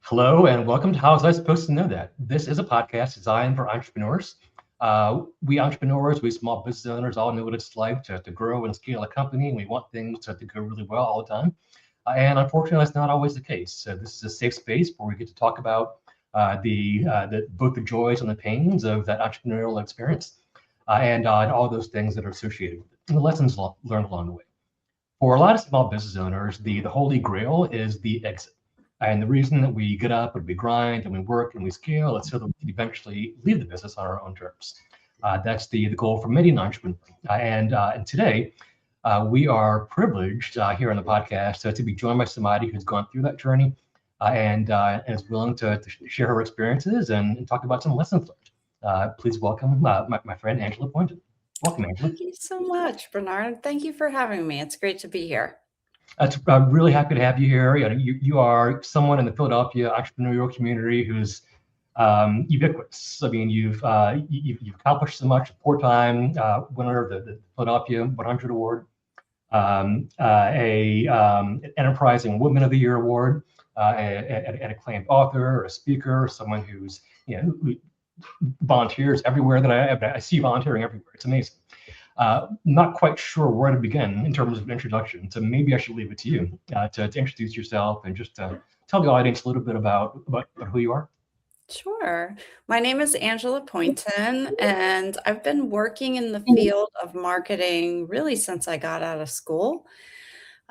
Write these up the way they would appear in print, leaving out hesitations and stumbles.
Hello and welcome to How Was I Supposed to Know That? This is a podcast designed for entrepreneurs. We entrepreneurs, we small business owners all know what it's like to grow and scale a company, and we want things to go really well all the time. And unfortunately, that's not always the case. So this is a safe space where we get to talk about both the joys and the pains of that entrepreneurial experience, and all those things that are associated with it, and the lessons learned along the way. For a lot of small business owners, the holy grail is the exit. And the reason that we get up and we grind and we work and we scale is so that we can eventually leave the business on our own terms. That's the goal for many entrepreneurs. And today, we are privileged here on the podcast to be joined by somebody who's gone through that journey and is willing to share her experiences and talk about some lessons learned. Please welcome my friend Angela Pointon. Welcome, Angela. Thank you so much, Bernard. Thank you for having me. It's great to be here. I'm really happy to have you here. You are someone in the Philadelphia entrepreneurial community who's ubiquitous. I mean, you've accomplished so much. Four-time winner of the Philadelphia 100 Award, an Enterprising Woman of the Year Award, an acclaimed author, a speaker, someone who's who volunteers everywhere that I see volunteering everywhere. It's amazing. Not quite sure where to begin in terms of introduction, so maybe I should leave it to you to introduce yourself and just tell the audience a little bit about who you are. Sure. My name is Angela Pointon, and I've been working in the field of marketing really since I got out of school.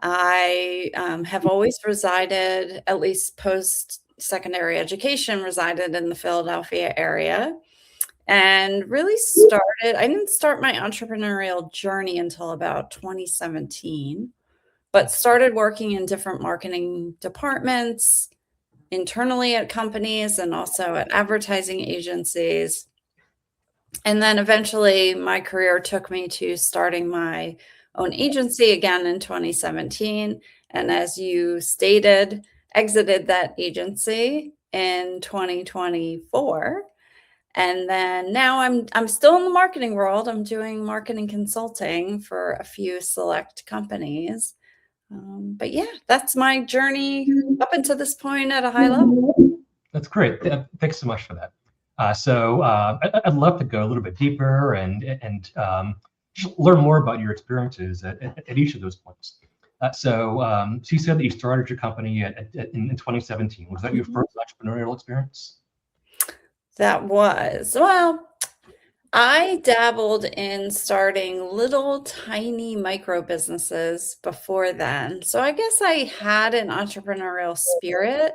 I have always resided, at least post-secondary education, resided in the Philadelphia area. And really I didn't start my entrepreneurial journey until about 2017, but started working in different marketing departments, internally at companies and also at advertising agencies. And then eventually my career took me to starting my own agency again in 2017. And as you stated, exited that agency in 2024. And then now I'm still in the marketing world. I'm doing marketing consulting for a few select companies. But yeah, that's my journey up until this point at a high level. That's great. Thanks so much for that. I'd love to go a little bit deeper and just learn more about your experiences at each of those points. So you said that you started your company in 2017. Was that your first entrepreneurial experience? Well, I dabbled in starting little tiny micro businesses before then. So I guess I had an entrepreneurial spirit.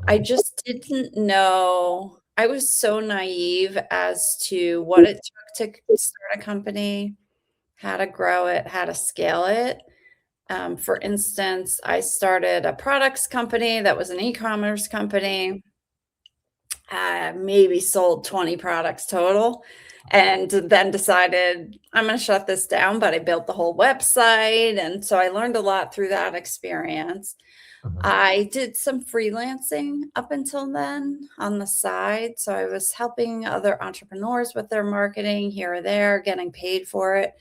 I just didn't know. I was so naive as to what it took to start a company, how to grow it, how to scale it. For instance, I started a products company that was an e-commerce company. Maybe sold 20 products total, and then decided I'm going to shut this down. But I built the whole website, and so I learned a lot through that experience. I did some freelancing up until then on the side. So I was helping other entrepreneurs with their marketing here or there, getting paid for it.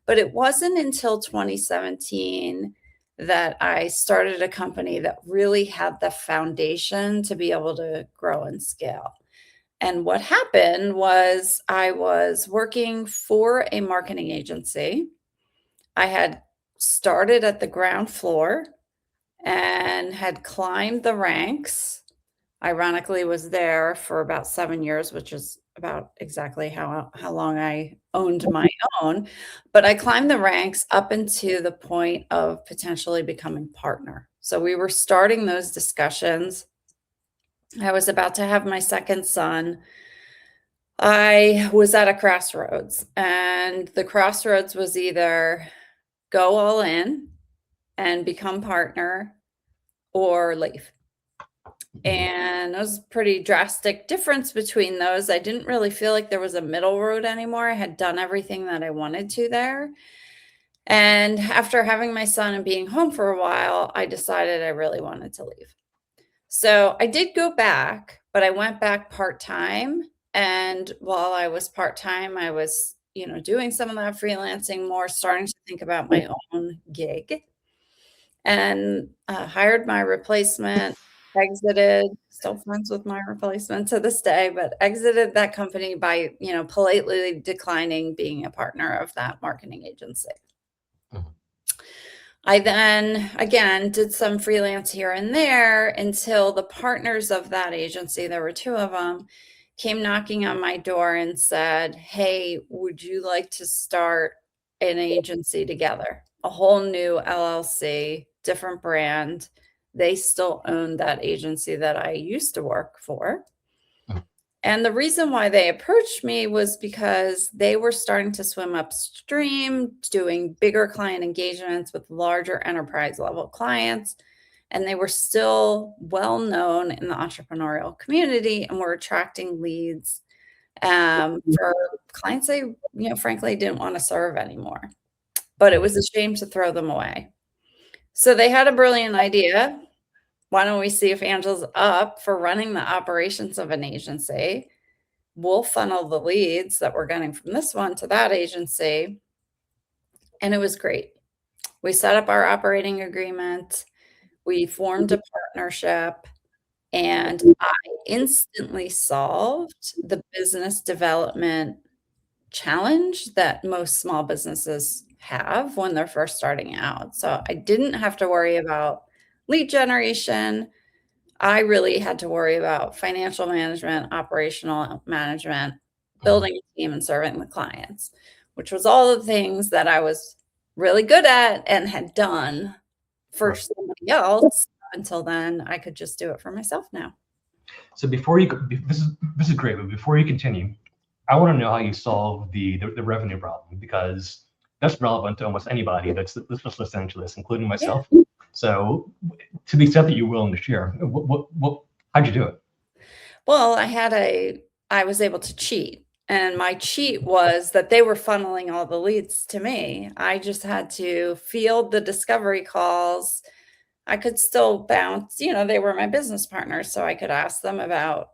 But it wasn't until 2017 that I started a company that really had the foundation to be able to grow and scale. And what happened was I was working for a marketing agency. I had started at the ground floor and had climbed the ranks. Ironically, was there for about 7 years, which is about exactly how long I owned my own. But I climbed the ranks up into the point of potentially becoming partner. So we were starting those discussions. I was about to have my second son. I was at a crossroads, and the crossroads was either go all in and become partner or leave. And it was a pretty drastic difference between those. I didn't really feel like there was a middle road anymore. I had done everything that I wanted to there. And after having my son and being home for a while, I decided I really wanted to leave. So I did go back, but I went back part-time. And while I was part-time, I was, doing some of that freelancing more, starting to think about my own gig, and hired my replacement. exited, still friends with my replacement to this day, but exited that company by, politely declining being a partner of that marketing agency. Mhm. I then, again, did some freelance here and there until the partners of that agency, there were two of them, came knocking on my door and said, "Hey, would you like to start an agency together? A whole new LLC, different brand." They still owned that agency that I used to work for. Mhm. And the reason why they approached me was because they were starting to swim upstream, doing bigger client engagements with larger enterprise level clients. And they were still well known in the entrepreneurial community and were attracting leads for clients they, frankly didn't want to serve anymore. But it was a shame to throw them away. So they had a brilliant idea. Why don't we see if Angela's up for running the operations of an agency? We'll funnel the leads that we're getting from this one to that agency. And it was great. We set up our operating agreement. We formed a partnership, and I instantly solved the business development challenge that most small businesses have when they're first starting out. So I didn't have to worry about lead generation. I really had to worry about financial management, operational management, Mhm. building a team, and serving the clients, which was all the things that I was really good at and had done for Right. somebody else. Until then, I could just do it for myself now. So this is great, but before you continue, I want to know how you solve the revenue problem, because that's relevant to almost anybody that's listening to this, including Yeah. myself. So, to the extent that you're willing to share, how'd you do it? Well, I was able to cheat. And my cheat was that they were funneling all the leads to me. I just had to field the discovery calls. I could still bounce, they were my business partners, so I could ask them about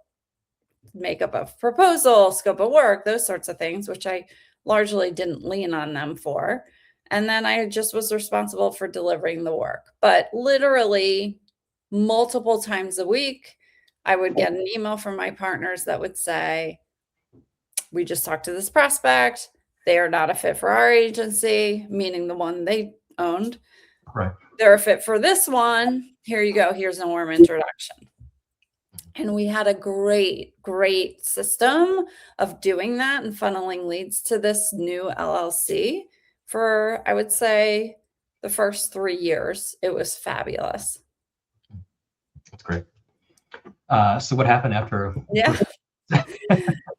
makeup of proposal, scope of work, those sorts of things, which I largely didn't lean on them for. And then I just was responsible for delivering the work. But literally multiple times a week, I would get an email from my partners that would say, "We just talked to this prospect. They are not a fit for our agency," meaning the one they owned. Right. "They're a fit for this one. Here you go. Here's a warm introduction." And we had a great, great system of doing that and funneling leads to this new LLC for, I would say, the first 3 years. It was fabulous. That's great. So what happened after the Yeah. first?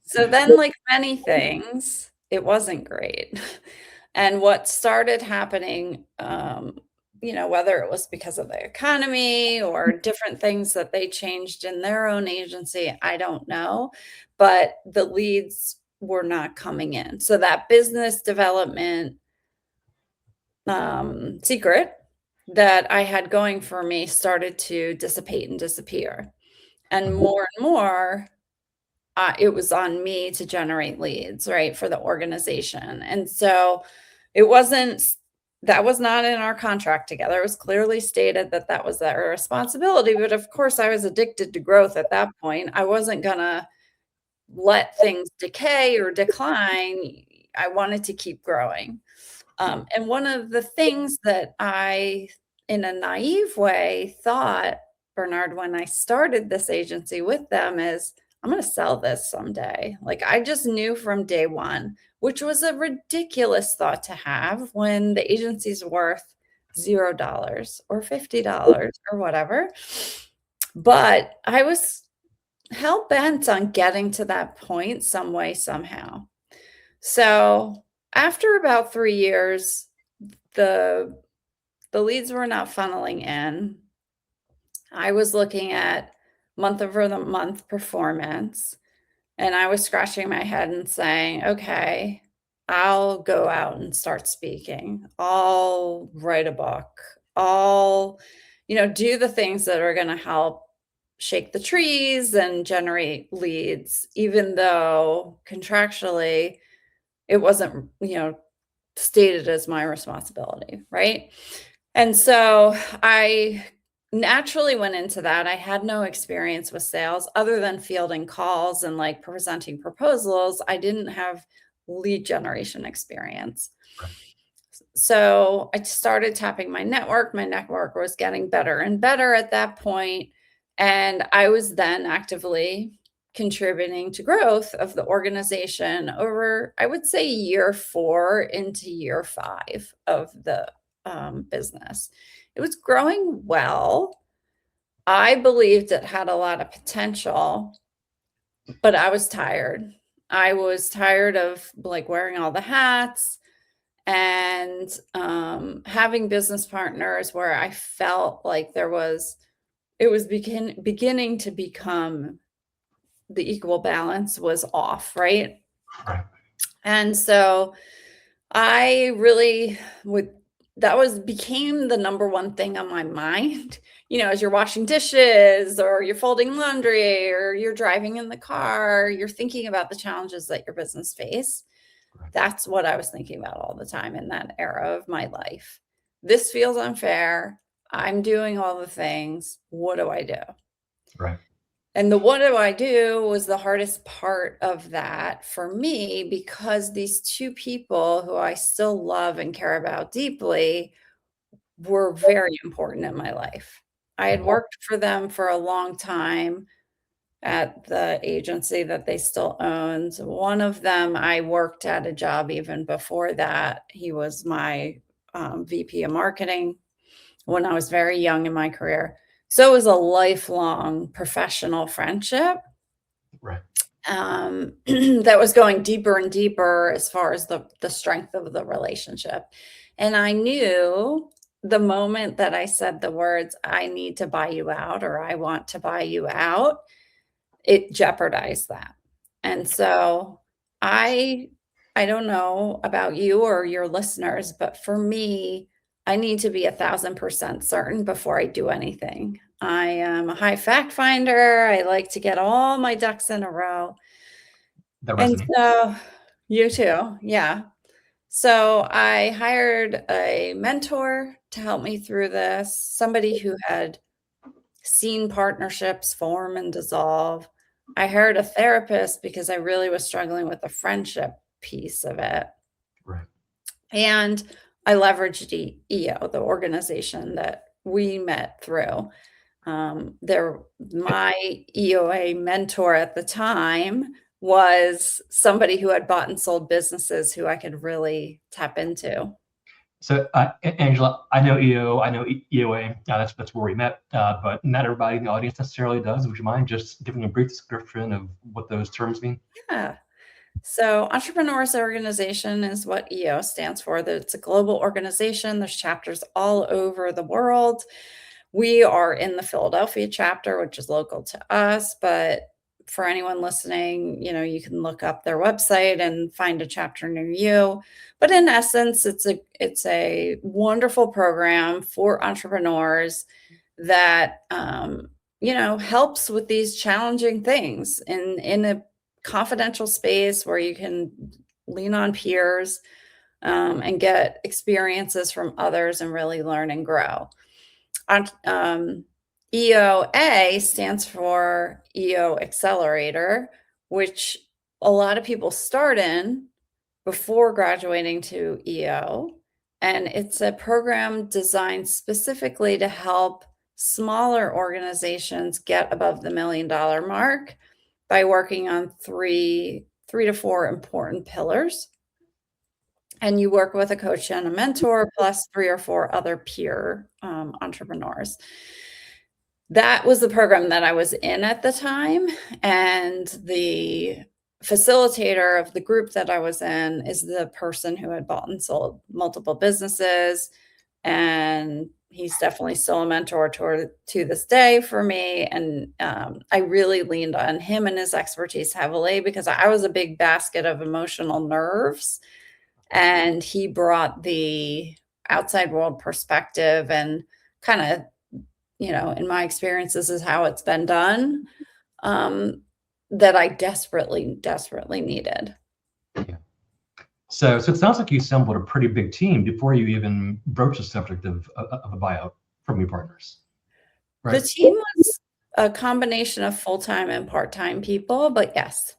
So then, like many things, it wasn't great. And what started happening, whether it was because of the economy or different things that they changed in their own agency, I don't know. But the leads were not coming in. So that business development secret that I had going for me started to dissipate and disappear. And Mhm. more and more, it was on me to generate leads, right, for the organization. And so it wasn't, that was not in our contract together. It was clearly stated that that was their responsibility. But of course, I was addicted to growth at that point. I wasn't going to let things decay or decline. I wanted to keep growing. And one of the things that I, in a naive way, thought, Bernard, when I started this agency with them is, I'm going to sell this someday. Like I just knew from day one, which was a ridiculous thought to have when the agency's worth $0 or $50 or whatever. But I was hell bent on getting to that point some way, somehow. So after about 3 years, the the leads were not funneling in. I was looking at month over the month performance, and I was scratching my head and saying, "Okay, I'll go out and start speaking. I'll write a book. I'll, do the things that are going to help shake the trees and generate leads, even though contractually it wasn't, stated as my responsibility, right?" And so I naturally went into that. I had no experience with sales other than fielding calls and like presenting proposals. I didn't have lead generation experience. Right. So I started tapping my network. My network was getting better and better at that point. And I was then actively contributing to growth of the organization over, I would say, year 4 into year 5 of the business. It was growing well. I believed it had a lot of potential, but I was tired. I was tired of like wearing all the hats and having business partners where I felt like it was beginning to become the equal balance was off, right? Right. And so I really became the number one thing on my mind, as you're washing dishes or you're folding laundry or you're driving in the car, you're thinking about the challenges that your business face. Right. That's what I was thinking about all the time in that era of my life. This feels unfair. I'm doing all the things. What do I do? Right. And the what do I do was the hardest part of that for me because these two people who I still love and care about deeply were very important in my life. I had worked for them for a long time at the agency that they still owned. One of them, I worked at a job even before that. He was my VP of marketing when I was very young in my career. So it was a lifelong professional friendship Right. that was going deeper and deeper as far as the strength of the relationship. And I knew the moment that I said the words, I need to buy you out, or I want to buy you out, it jeopardized that. And so I don't know about you or your listeners, but for me, I need to be 1,000% certain before I do anything. I am a high fact finder. I like to get all my ducks in a row. That And resonates. so you too. Yeah. So I hired a mentor to help me through this, somebody who had seen partnerships form and dissolve. I hired a therapist because I really was struggling with the friendship piece of it. Right. And I leveraged EO, the organization that we met through. My EOA mentor at the time was somebody who had bought and sold businesses who I could really tap into. So, Angela, I know EO, I know EOA. That's where we met, but not everybody in the audience necessarily does. Would you mind just giving a brief description of what those terms mean? Yeah. So Entrepreneurs Organization is what EO stands for. It's a global organization. There's chapters all over the world. We are in the Philadelphia chapter, which is local to us, but for anyone listening, you can look up their website and find a chapter near you. But in essence, it's a wonderful program for entrepreneurs that helps with these challenging things in a confidential space where you can lean on peers and get experiences from others and really learn and grow. EOA stands for EO Accelerator, which a lot of people start in before graduating to EO. And it's a program designed specifically to help smaller organizations get above the $1 million mark by working on three to four important pillars. And you work with a coach and a mentor, plus 3 or 4 other peer entrepreneurs. That was the program that I was in at the time. And the facilitator of the group that I was in is the person who had bought and sold multiple businesses. And he's definitely still a mentor to this day for me. And I really leaned on him and his expertise heavily because I was a big basket of emotional nerves. And he brought the outside world perspective and kind of, in my experience, this is how it's been done, that I desperately, desperately needed. Yeah. So it sounds like you assembled a pretty big team before you even broached the subject of a buyout from your partners. The Right. team was a combination of full-time and part-time people, but yes.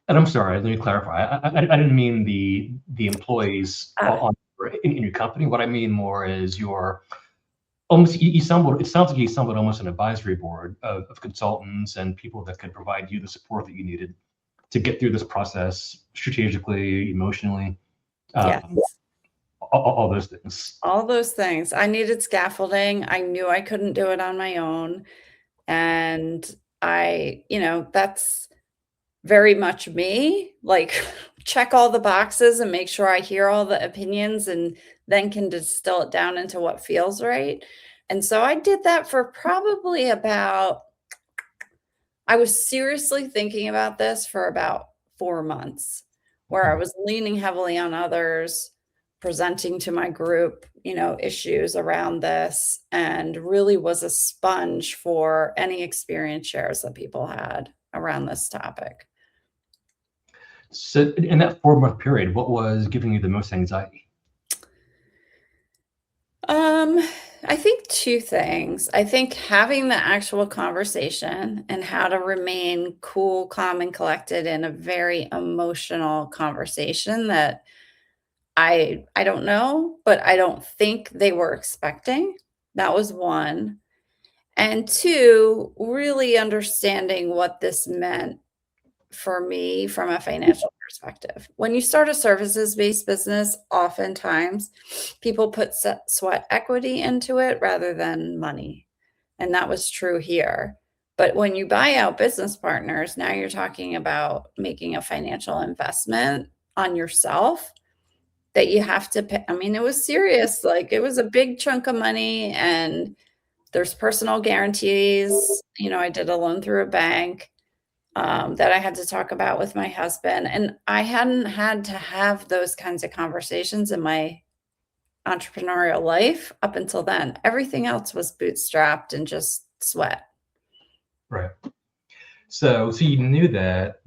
And I'm sorry, let me clarify. I didn't mean the employees Ah, in your company. What I mean more is your almost you stumbled. It sounds like you stumbled almost an advisory board of consultants and people that could provide you the support that you needed to get through this process strategically, emotionally, yes. all those things. All those things. I needed scaffolding. I knew I couldn't do it on my own. And that's very much me. Like, check all the boxes and make sure I hear all the opinions and then can distill it down into what feels right. And so I did that for probably about, I was seriously thinking about this for about 4 months, where I was leaning heavily on others, presenting to my group, issues around this, and really was a sponge for any experience shares that people had around this topic. So in that 4 month period, what was giving you the most anxiety? Um, I think 2 things. I think having the actual conversation and how to remain cool, calm, and collected in a very emotional conversation that I don't know, but I don't think they were expecting. That was 1. And 2, really understanding what this meant for me from a financial perspective. When you start a services-based business, oftentimes people put sweat equity into it rather than money, and that was true here. But when you buy out business partners, now you're talking about making a financial investment on yourself that you have to pay. I mean, it was serious, like, it was a big chunk of money, and there's personal guarantees. I did a loan through a bank, that I had to talk about with my husband, and I hadn't had to have those kinds of conversations in my entrepreneurial life up until then. Everything else was bootstrapped and just sweat. Right. So you knew that.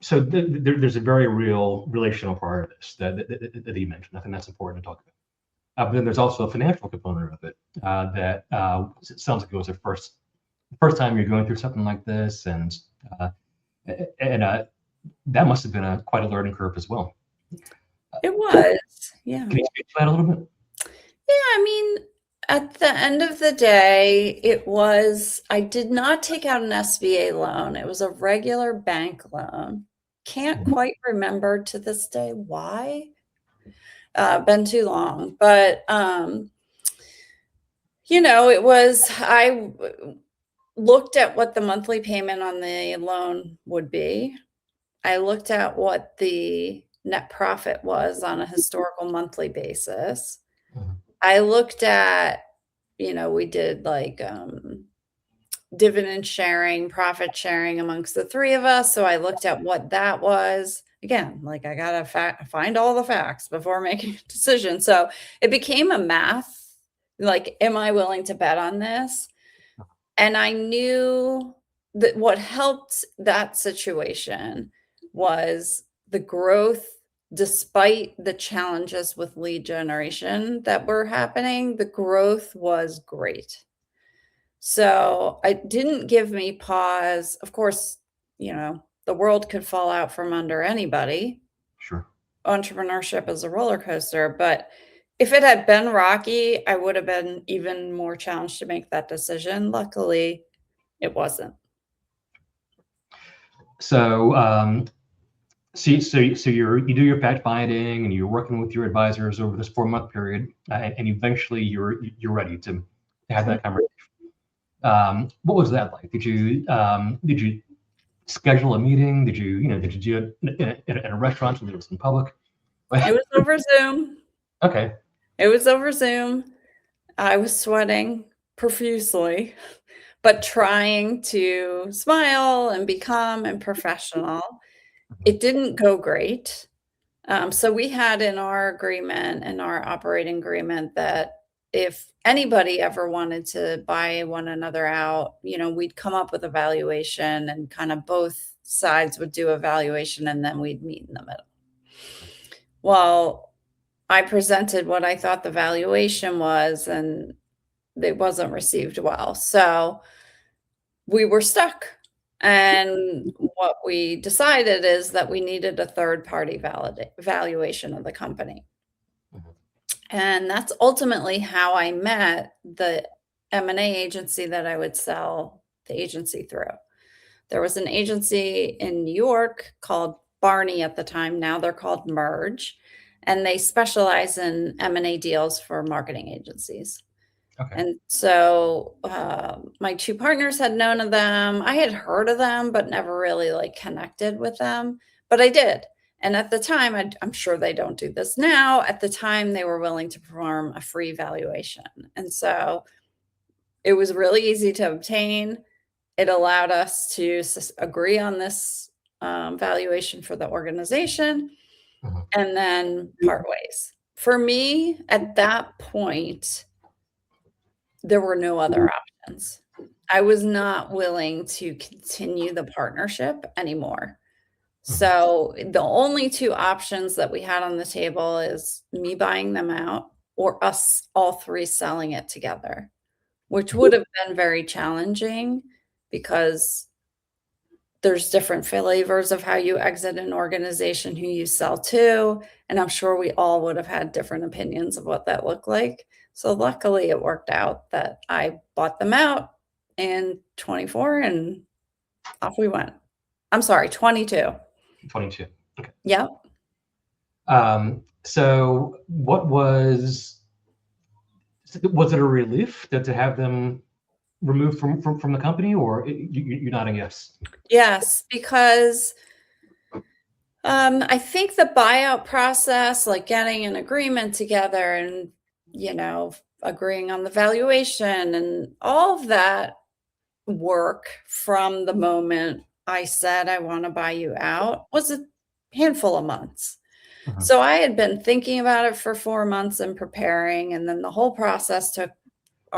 So there's a very real relational part of this that you mentioned. I think that's important to talk about. But then there's also a financial component of it that it sounds like it was the first time you're going through something like this, uh, and that must have been quite a learning curve as well. It was, yeah. Can you speak to that a little bit? Yeah, I mean, at the end of the day, I did not take out an SBA loan. It was a regular bank loan. Can't quite remember to this day why. Been too long, but I looked at what the monthly payment on the loan would be. I looked at what the net profit was on a historical monthly basis. Mhm. I looked at, we did like dividend sharing, profit sharing amongst the 3 of us. So I looked at what that was. Again, like, I got to find all the facts before making a decision. So it became a math, like, am I willing to bet on this? And I knew that what helped that situation was the growth, despite the challenges with lead generation that were happening, the growth was great. So it didn't give me pause. Of course, the world could fall out from under anybody. Sure. Entrepreneurship is a roller coaster, but if it had been rocky, I would have been even more challenged to make that decision. Luckily, it wasn't. So you do your fact finding and you're working with your advisors over this 4 month period, and eventually you're ready to have that conversation. What was that like? Did you schedule a meeting? Did you do it in a restaurant so it was in public? It was over Zoom. Okay. It was over Zoom. I was sweating profusely, but trying to smile and be calm and professional. It didn't go great. So we had in our agreement, in our operating agreement, that if anybody ever wanted to buy one another out, we'd come up with a valuation and kind of both sides would do a valuation and then we'd meet in the middle. Well, I presented what I thought the valuation was, and it wasn't received well. So we were stuck. And what we decided is that we needed a third party valuation of the company. Mhm. And that's ultimately how I met the M&A agency that I would sell the agency through. There was an agency in New York called Barney at the time. Now they're called Merge, and they specialize in M&A deals for marketing agencies. Okay. And so my two partners had known of them. I had heard of them, but never really like connected with them. But I did. And at the time, I'm sure they don't do this now. At the time, they were willing to perform a free valuation. And so it was really easy to obtain. It allowed us to agree on this valuation for the organization Mhm. and then part ways. For me, at that point, there were no other options. I was not willing to continue the partnership anymore. Mhm. So the only two options that we had on the table is me buying them out or us all three selling it together, which would have been very challenging because there's different flavors of how you exit an organization who you sell to. And I'm sure we all would have had different opinions of what that looked like. So luckily it worked out that I bought them out in 24 and off we went. I'm sorry, 22. 22. Okay. Yep. So was it a relief to have them removed from the company, or you're nodding yes? Yes, because I think the buyout process, like getting an agreement together and, agreeing on the valuation and all of that work from the moment I said, I want to buy you out was a handful of months. Mhm. So I had been thinking about it for 4 months and preparing. And then the whole process took,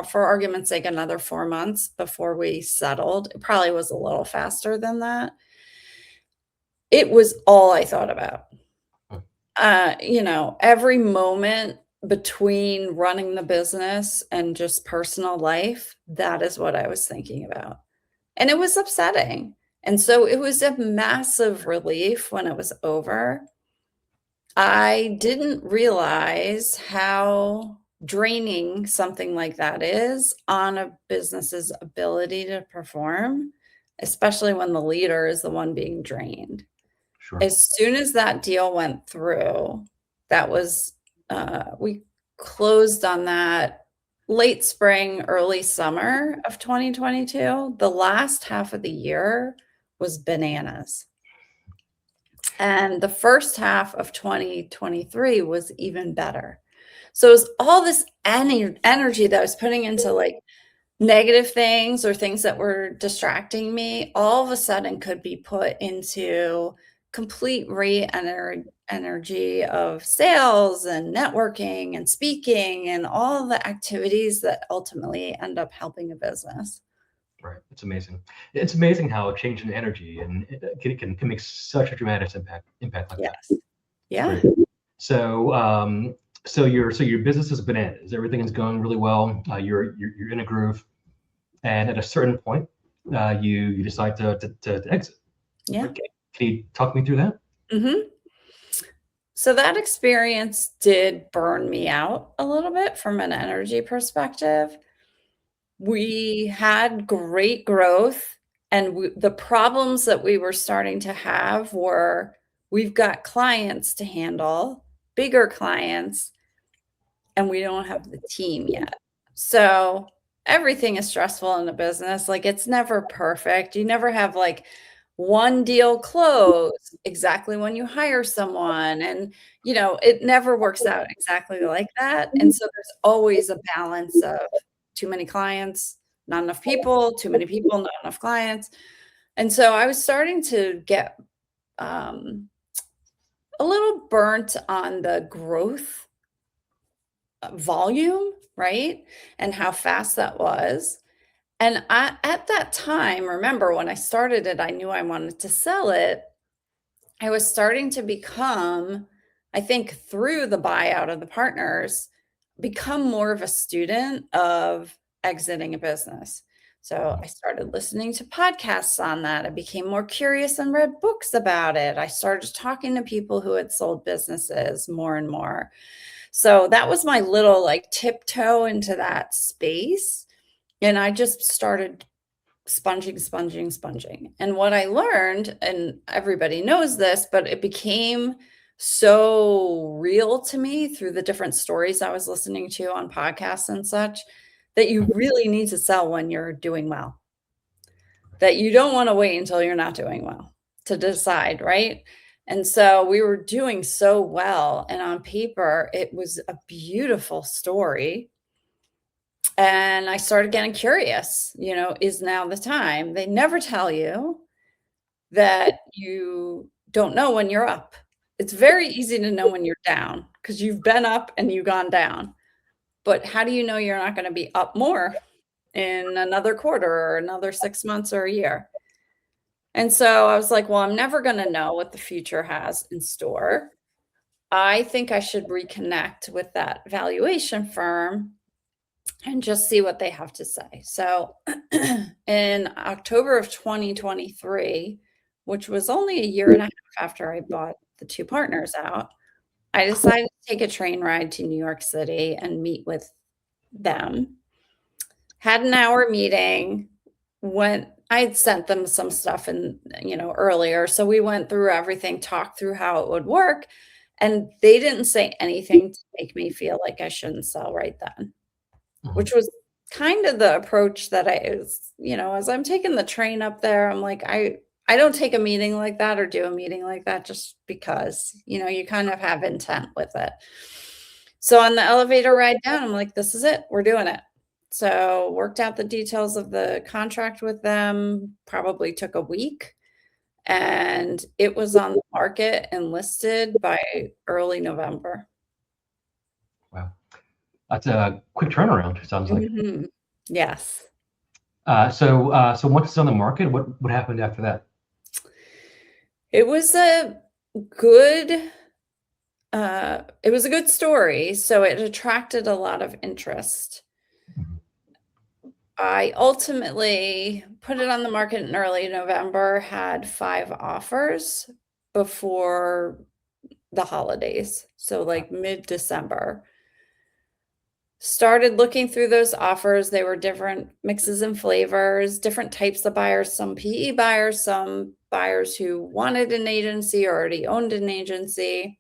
for argument's sake, another 4 months before we settled. It probably was a little faster than that. It was all I thought about. Every moment between running the business and just personal life, that is what I was thinking about. And it was upsetting. And so it was a massive relief when it was over. I didn't realize how draining something like that is on a business's ability to perform, especially when the leader is the one being drained. Sure. As soon as that deal went through, that was, we closed on that late spring, early summer of 2022. The last half of the year was bananas. And the first half of 2023 was even better. So it was all this energy that I was putting into like negative things or things that were distracting me, all of a sudden could be put into complete energy of sales and networking and speaking and all the activities that ultimately end up helping a business. Right. It's amazing. It's amazing how a change in energy and can make such a dramatic impact like that. Yes. Yeah. Great. So so your business is bananas. Everything is going really well. You're in a groove, and at a certain point, you decide to exit. Yeah. Okay. Can you talk me through that? Hmm. So that experience did burn me out a little bit from an energy perspective. We had great growth, and the problems that we were starting to have were we've got clients to handle, bigger clients, and we don't have the team yet. So everything is stressful in a business. Like it's never perfect. You never have like one deal close exactly when you hire someone. And, it never works out exactly like that. And so there's always a balance of too many clients, not enough people, too many people, not enough clients. And so I was starting to get um, a little burnt on the growth volume, right? And how fast that was. And at that time, remember when I started it, I knew I wanted to sell it. I was starting to become, I think through the buyout of the partners, become more of a student of exiting a business. So I started listening to podcasts on that. I became more curious and read books about it. I started talking to people who had sold businesses more and more. So that was my little like tiptoe into that space. And I just started sponging. And what I learned, and everybody knows this, but it became so real to me through the different stories I was listening to on podcasts and such, that you really need to sell when you're doing well. That you don't want to wait until you're not doing well to decide, right? And so we were doing so well. And on paper, it was a beautiful story. And I started getting curious, is now the time? They never tell you that you don't know when you're up. It's very easy to know when you're down because you've been up and you've gone down. But how do you know you're not going to be up more in another quarter or another 6 months or a year? And so I was like, well, I'm never going to know what the future has in store. I think I should reconnect with that valuation firm and just see what they have to say. So in October of 2023, which was only a year and a half after I bought the two partners out, I decided to take a train ride to New York City and meet with them. Had an hour meeting. I'd sent them some stuff earlier. So we went through everything, talked through how it would work. And they didn't say anything to make me feel like I shouldn't sell right then, which was kind of the approach that as I'm taking the train up there, I'm like, I don't take a meeting like that or do a meeting like that just because, you kind of have intent with it. So on the elevator ride down, I'm like, this is it. We're doing it. So worked out the details of the contract with them, probably took a week, and it was on the market and listed by early November. Wow. That's a quick turnaround, it sounds like. Mm-hmm. Yes. So once it's on the market, what happened after that? It was a good story. So it attracted a lot of interest. I ultimately put it on the market in early November, had 5 offers before the holidays. So like mid-December. Started looking through those offers. They were different mixes and flavors, different types of buyers, some PE buyers, some buyers who wanted an agency or already owned an agency.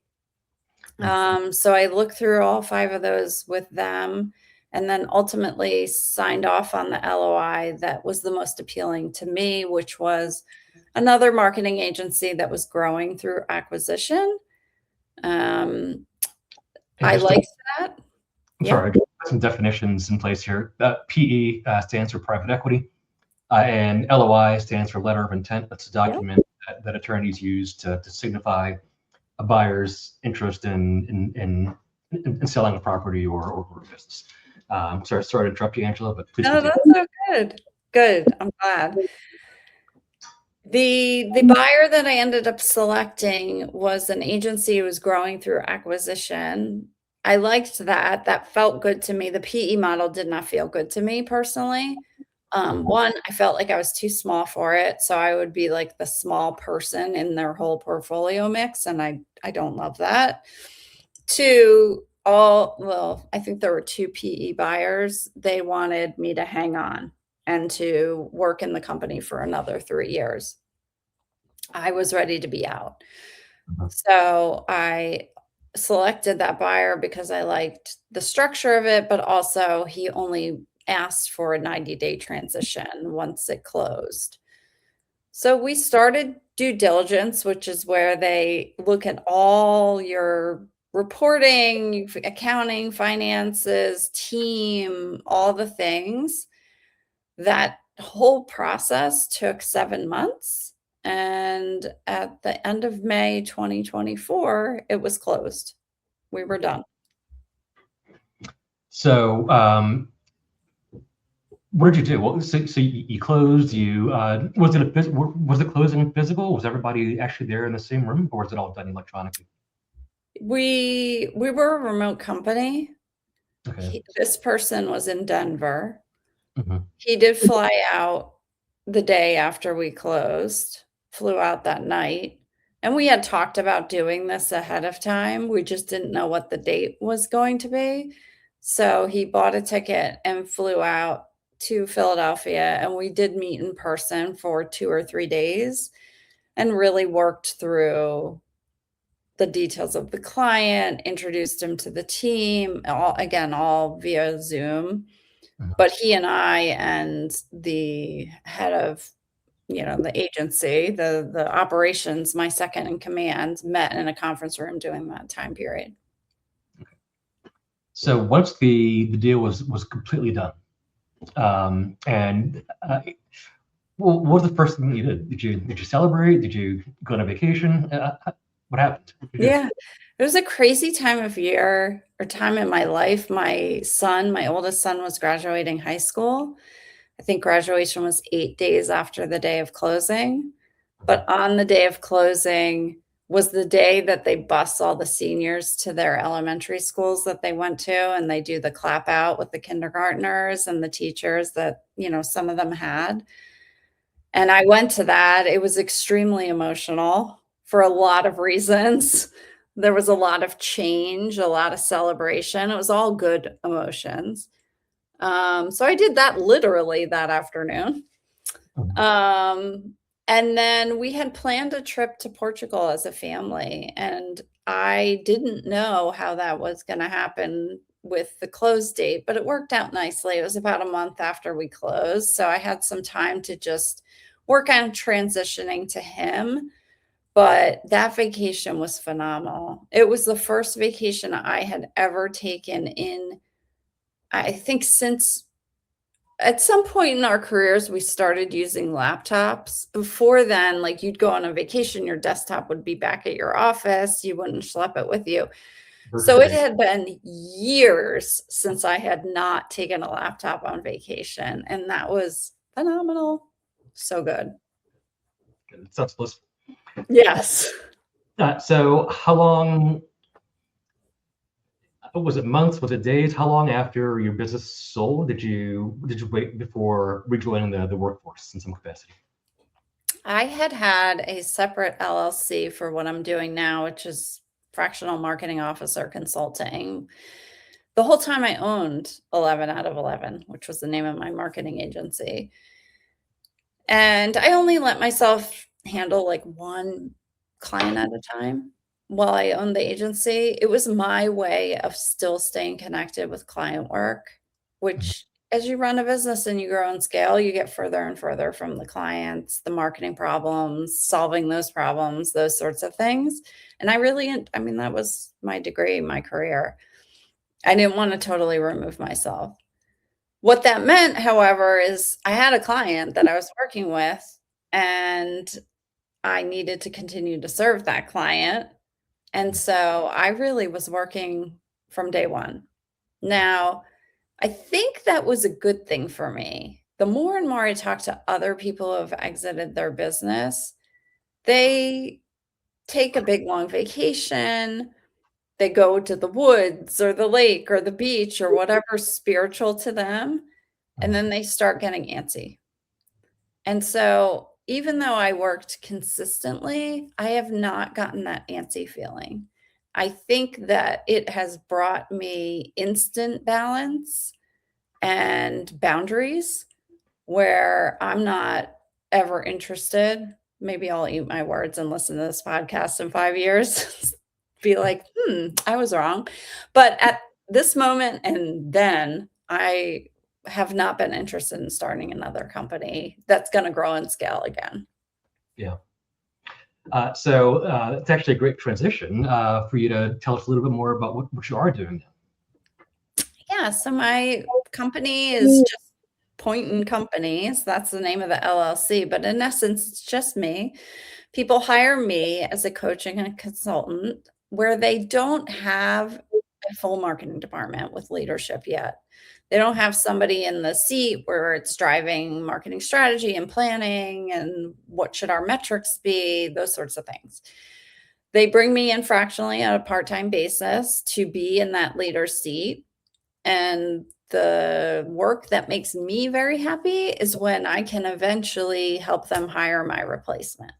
So I looked through all 5 of those with them and then ultimately signed off on the LOI that was the most appealing to me, which was another marketing agency that was growing through acquisition. I liked that. I'm sorry, I got some definitions in place here. PE stands for private equity, and LOI stands for letter of intent. That's a document that attorneys use to signify a buyer's interest in selling a property or a business. Sorry to interrupt you, Angela, but please. No, that's so good. Good. I'm glad. The buyer that I ended up selecting was an agency who was growing through acquisition. I liked that. That felt good to me. The PE model did not feel good to me personally. One, I felt like I was too small for it. So I would be like the small person in their whole portfolio mix. And I don't love that. 2, I think there were 2 PE buyers. They wanted me to hang on and to work in the company for another 3 years. I was ready to be out. So I selected that buyer because I liked the structure of it, but also he only asked for a 90-day transition once it closed. So we started due diligence, which is where they look at all your reporting, accounting, finances, team, all the things. That whole process took 7 months. And at the end of May 2024, it was closed. We were done. So, what did you do? Well, so you closed. Was the closing physical? Was everybody actually there in the same room, or was it all done electronically? We were a remote company. Okay. This person was in Denver. Mhm. He did fly out the day after we closed, flew out that night, and we had talked about doing this ahead of time. We just didn't know what the date was going to be. So he bought a ticket and flew out to Philadelphia, and we did meet in person for 2 or 3 days and really worked through the details of the client, introduced him to the team, all via Zoom. Mhm. But he and I and the head of, the agency, the operations, my second in command, met in a conference room during that time period. So once the deal was completely done, and well, what was the first thing that you did? Did you celebrate? Did you go on a vacation? What happened? What did you do? Yeah. It was a crazy time of year or time in my life. My oldest son was graduating high school. I think graduation was 8 days after the day of closing, but on the day of closing was the day that they bus all the seniors to their elementary schools that they went to, and they do the clap out with the kindergartners and the teachers that, some of them had. And I went to that. It was extremely emotional for a lot of reasons. There was a lot of change, a lot of celebration. It was all good emotions. So I did that literally that afternoon. Mhm. Um, and then we had planned a trip to Portugal as a family, and I didn't know how that was going to happen with the close date, but it worked out nicely. It was about a month after we closed, so I had some time to just work on transitioning to him. But that vacation was phenomenal. It was the first vacation I had ever taken in, I think, since at some point in our careers, we started using laptops. Before then, like, you'd go on a vacation, your desktop would be back at your office, you wouldn't schlep it with you. So it Workspace. had been years since I had not taken a laptop on vacation, and that was phenomenal. So good. It sounds blissful. Yes. So how long was it? Months? Was it days? How long after your business sold did you wait before rejoining the workforce in some capacity? I had a separate LLC for what I'm doing now, which is fractional marketing officer consulting. The whole time I owned 11 out of 11, which was the name of my marketing agency. And I only let myself handle like one client at a time while I owned the agency. It was my way of still staying connected with client work, Mhm. which as you run a business and you grow and scale, you get further and further from the clients, the marketing problems, solving those problems, those sorts of things. And I mean, that was my degree, my career. I didn't want to totally remove myself. What that meant, however, is I had a client that I was working with, and I needed to continue to serve that client. And so I really was working from day one. Now, I think that was a good thing for me. The more and more I talk to other people who have exited their business, they take a big long vacation. They go to the woods or the lake or the beach or whatever's spiritual to them, and then they start getting antsy. And so, even though I worked consistently, I have not gotten that antsy feeling. I think that it has brought me instant balance and boundaries where I'm not ever interested. Maybe I'll eat my words and listen to this podcast in 5 years, be like, I was wrong. But at this moment and then, I have not been interested in starting another company that's gonna grow and scale again. Yeah. So it's actually a great transition for you to tell us a little bit more about what you are doing Yeah, so my company is just Pointon Companies. That's the name of the LLC, but in essence, it's just me. People hire me as a coaching and consultant where they don't have a full marketing department with leadership yet. They don't have somebody in the seat where it's driving marketing strategy and planning and what should our metrics be, those sorts of things. They bring me in fractionally on a part-time basis to be in that leader seat, and the work that makes me very happy is when I can eventually help them hire my replacement.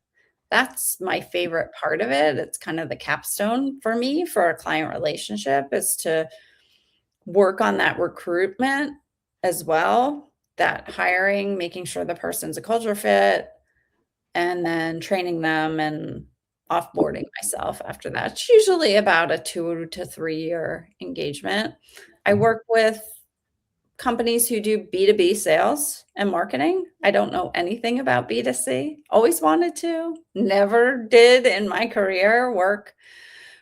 That's my favorite part of it. It's kind of the capstone for me for a client relationship, is to work on that recruitment as well, that hiring, making sure the person's a culture fit, and then training them and offboarding myself after that. It's usually about a 2 to 3 year engagement. I work with companies who do B2B sales and marketing. I don't know anything about B2C. Always wanted to, never did in my career work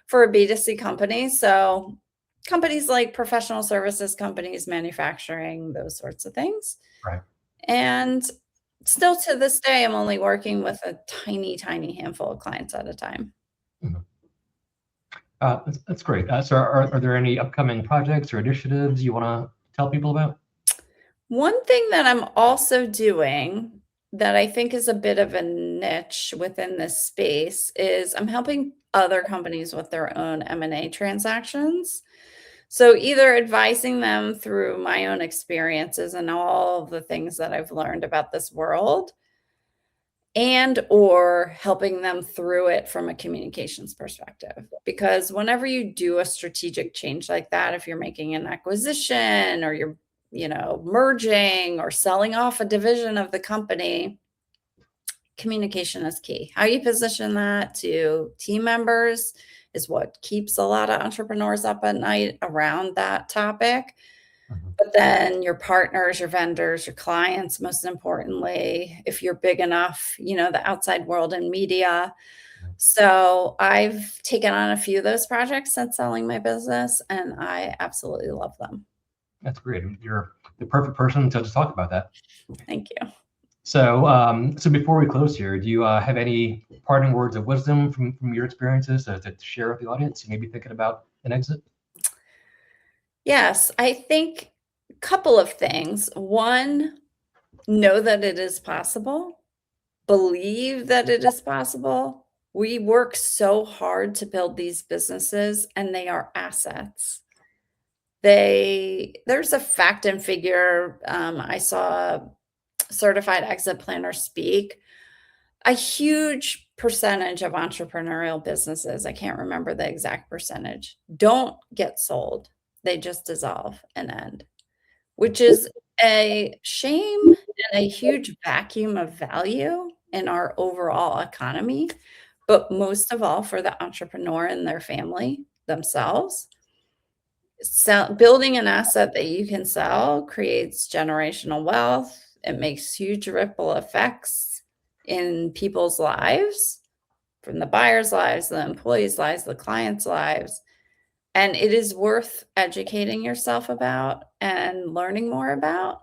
for a B2C company. So companies like professional services companies, manufacturing, those sorts of things. Right. And still to this day, I'm only working with a tiny, tiny handful of clients at a time. Mhm. That's great. So are there any upcoming projects or initiatives you want to tell people about? One thing that I'm also doing that I think is a bit of a niche within this space is I'm helping other companies with their own M&A transactions. So either advising them through my own experiences and all of the things that I've learned about this world, and or helping them through it from a communications perspective. Because whenever you do a strategic change like that, if you're making an acquisition or you're, merging or selling off a division of the company, communication is key. How you position that to team members is what keeps a lot of entrepreneurs up at night around that topic. Mhm. But then your partners, your vendors, your clients, most importantly, if you're big enough, the outside world and media. So I've taken on a few of those projects since selling my business, and I absolutely love them. That's great. You're the perfect person to talk about that. Thank you. So before we close here, do you have any parting words of wisdom from your experiences to share with the audience? You may be thinking about an exit. Yes, I think a couple of things. One, know that it is possible. Believe that it is possible. We work so hard to build these businesses, and they are assets. There's a fact and figure. I saw a certified exit planner speak. A huge percentage of entrepreneurial businesses, I can't remember the exact percentage, don't get sold. They just dissolve and end, which is a shame and a huge vacuum of value in our overall economy. But most of all, for the entrepreneur and their family themselves, building an asset that you can sell creates generational wealth. It makes huge ripple effects in people's lives, from the buyers' lives, the employees' lives, the clients' lives. And it is worth educating yourself about and learning more about.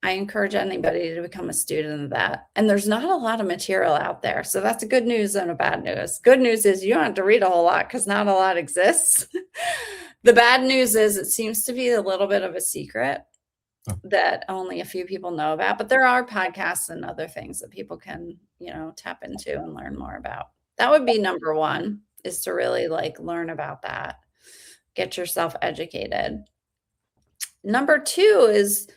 I encourage anybody to become a student of that. And there's not a lot of material out there. So that's a good news and a bad news. Good news is you don't have to read a whole lot because not a lot exists. The bad news is it seems to be a little bit of a secret that only a few people know about. But there are podcasts and other things that people can, tap into and learn more about. That would be number one, is to really learn about that. Get yourself educated. Number two is,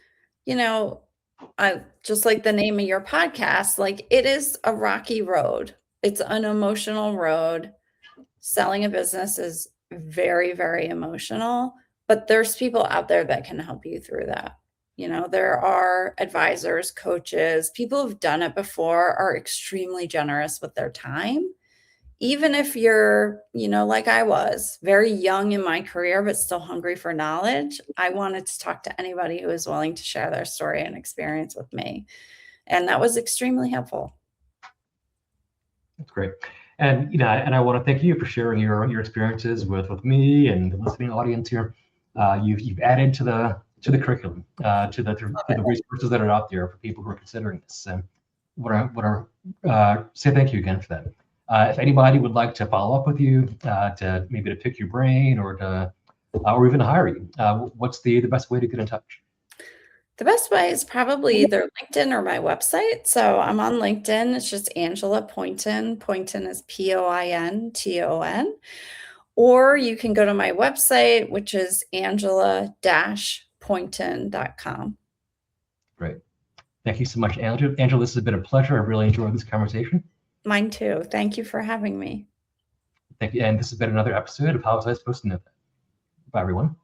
just like the name of your podcast, it is a rocky road. It's an emotional road. Selling a business is very, very emotional, but there's people out there that can help you through that. There are advisors, coaches, people who've done it before are extremely generous with their time. Even if you're, like I was, very young in my career, but still hungry for knowledge, I wanted to talk to anybody who was willing to share their story and experience with me. And that was extremely helpful. That's great. And I want to thank you for sharing your experiences with me and the listening audience here. You've added to the curriculum, to the resources that are out there for people who are considering this. And say thank you again for that. If anybody would like to follow up with you, to maybe to pick your brain or even hire you, what's the best way to get in touch? The best way is probably either LinkedIn or my website. So I'm on LinkedIn. It's just Angela Pointon. Pointon is Pointon. Or you can go to my website, which is angela-pointon.com. angelapointon.com. Great. Thank you so much, Angela. Angela, this has been a pleasure. I really enjoyed this conversation. Mine too. Thank you for having me. Thank you. And this has been another episode of How Was I Supposed to Know That? Bye, everyone.